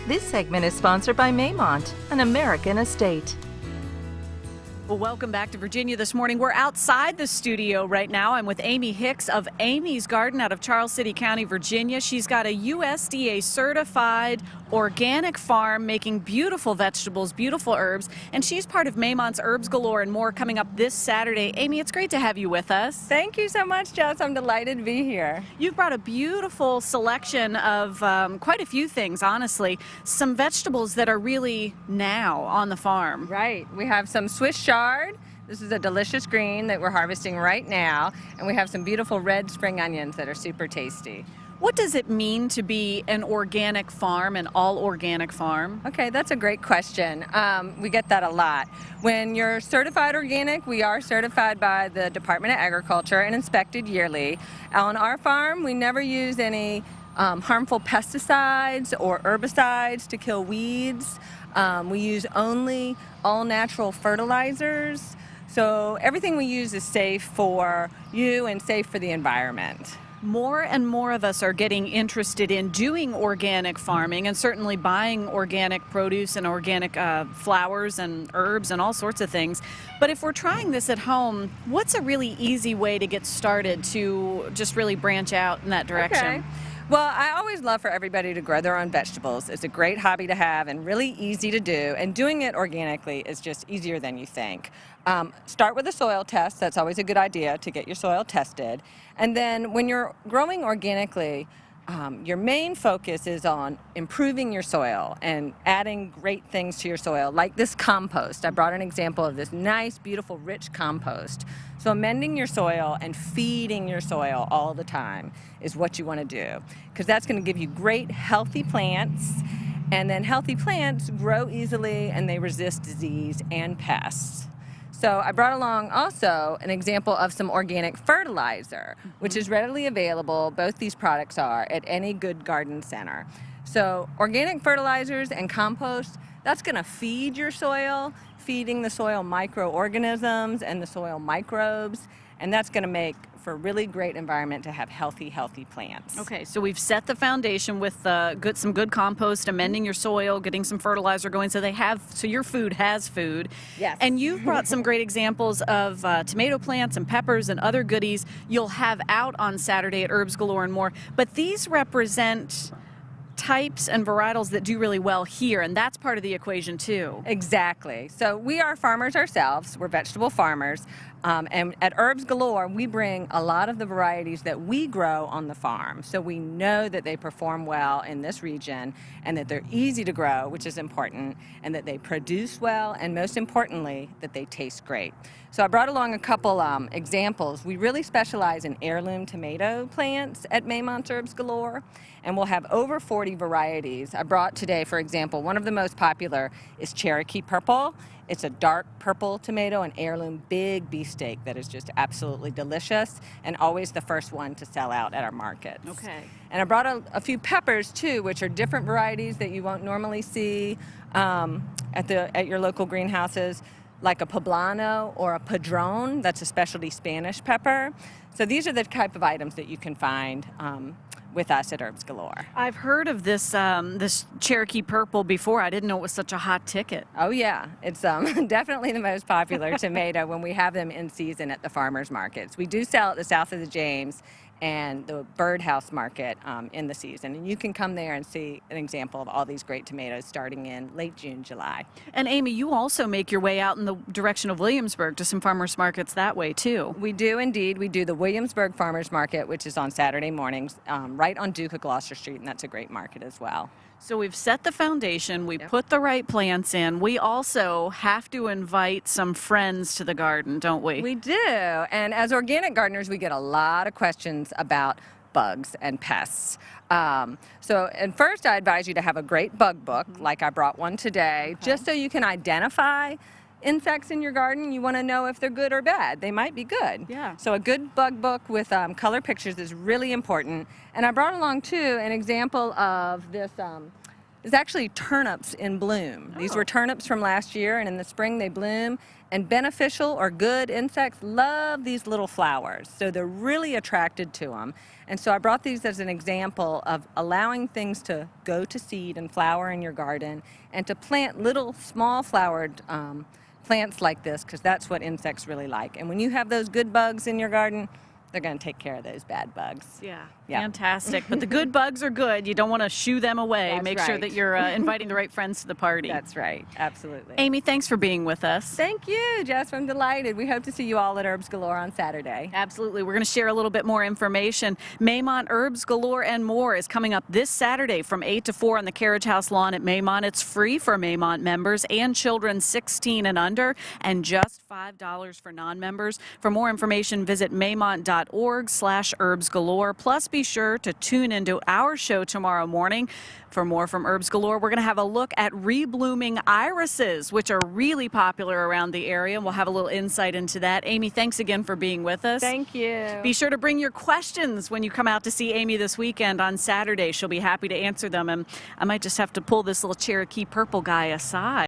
This segment is sponsored by Maymont, an American estate. Well, welcome back to Virginia this morning. We're outside the studio right now. I'm with Amy Hicks of Amy's Garden out of Charles City County, Virginia. She's got a USDA certified organic farm making beautiful vegetables, beautiful herbs, and she's part of Maymont's Herbs Galore and More coming up this Saturday. Amy, it's great to have you with us. Thank you so much, Jess. I'm delighted to be here. You've brought a beautiful selection of quite a few things, honestly. Some vegetables that are really now on the farm. Right. We have some Swiss chard. This is a delicious green that we're harvesting right now. And we have some beautiful red spring onions that are super tasty. What does it mean to be an organic farm, an all-organic farm? Okay, that's a great question. We get that a lot. When you're certified organic, we are certified by the Department of Agriculture and inspected yearly. On our farm, we never use any harmful pesticides or herbicides to kill weeds. We use only all-natural fertilizers. So everything we use is safe for you and safe for the environment. More and more of us are getting interested in doing organic farming and certainly buying organic produce and organic flowers and herbs and all sorts of things. But if we're trying this at home, what's a really easy way to get started to just really branch out in that direction? Okay. Well, I always love for everybody to grow their own vegetables. It's a great hobby to have and really easy to do. And doing it organically is just easier than you think. Start with a soil test. That's always a good idea to get your soil tested. And then when you're growing organically, your main focus is on improving your soil and adding great things to your soil, like this compost. I brought an example of this nice, beautiful, rich compost. So amending your soil and feeding your soil all the time is what you want to do, because that's going to give you great, healthy plants. And then healthy plants grow easily and they resist disease and pests. So I brought along also an example of some organic fertilizer, which is readily available, both these products are, at any good garden center. So organic fertilizers and compost, that's going to feed your soil, feeding the soil microorganisms and the soil microbes, and that's going to make for a really great environment to have healthy plants. Okay, so we've set the foundation with some good compost, amending your soil, getting some fertilizer going so your food has food. Yes. And you've brought some great examples of tomato plants and peppers and other goodies you'll have out on Saturday at Herbs Galore and More. But these represent types and varietals that do really well here, and that's part of the equation too. Exactly. So we are farmers ourselves. We're vegetable farmers. And at Herbs Galore, we bring a lot of the varieties that we grow on the farm. So we know that they perform well in this region and that they're easy to grow, which is important, and that they produce well, and most importantly, that they taste great. So I brought along a couple examples. We really specialize in heirloom tomato plants at Maymont's Herbs Galore, and we'll have over 40 varieties. I brought today, for example, one of the most popular is Cherokee Purple. It's a dark purple tomato, an heirloom big beefsteak that is just absolutely delicious and always the first one to sell out at our markets. Okay. And I brought a few peppers too, which are different varieties that you won't normally see at your local greenhouses, like a poblano or a padron. That's a specialty Spanish pepper. So these are the type of items that you can find with us at Herbs Galore. I've heard of this this Cherokee Purple before. I didn't know it was such a hot ticket. Oh yeah, it's definitely the most popular tomato when we have them in season at the farmers markets. We do sell at the south of the James and the Birdhouse Market in the season. And you can come there and see an example of all these great tomatoes starting in late June, July. And Amy, you also make your way out in the direction of Williamsburg to some farmers markets that way too. We do indeed. We do the Williamsburg Farmers Market, which is on Saturday mornings, right on Duke of Gloucester Street, and that's a great market as well. So we've set the foundation, we put the right plants in. We also have to invite some friends to the garden, don't we? We do. And as organic gardeners, we get a lot of questions about bugs and pests. And first, I advise you to have a great bug book, like I brought one today, just so you can identify insects in your garden. You want to know if they're good or bad. They might be good. Yeah. So a good bug book with color pictures is really important. And I brought along too an example of this is actually turnips in bloom. These were turnips from last year, and in the spring they bloom. And beneficial or good insects love these little flowers, so they're really attracted to them. And so I brought these as an example of allowing things to go to seed and flower in your garden, and to plant little small flowered plants like this, because that's what insects really like. And when you have those good bugs in your garden, they're going to take care of those bad bugs. Yeah, Yeah. fantastic. But the good bugs are good. You don't want to shoo them away. That's Make sure right. that you're inviting the right friends to the party. That's right, absolutely. Amy, thanks for being with us. Thank you, Jess. I'm delighted. We hope to see you all at Herbs Galore on Saturday. Absolutely. We're going to share a little bit more information. Maymont Herbs Galore and More is coming up this Saturday from 8 to 4 on the Carriage House lawn at Maymont. It's free for Maymont members and children 16 and under, and just $5 for non-members. For more information, visit maymont.org/Herbs Galore. Plus, be sure to tune into our show tomorrow morning for more from Herbs Galore. We're going to have a look at reblooming irises, which are really popular around the area. We'll have a little insight into that. Amy, thanks again for being with us. Thank you. Be sure to bring your questions when you come out to see Amy this weekend on Saturday. She'll be happy to answer them. And I might just have to pull this little Cherokee purple guy aside.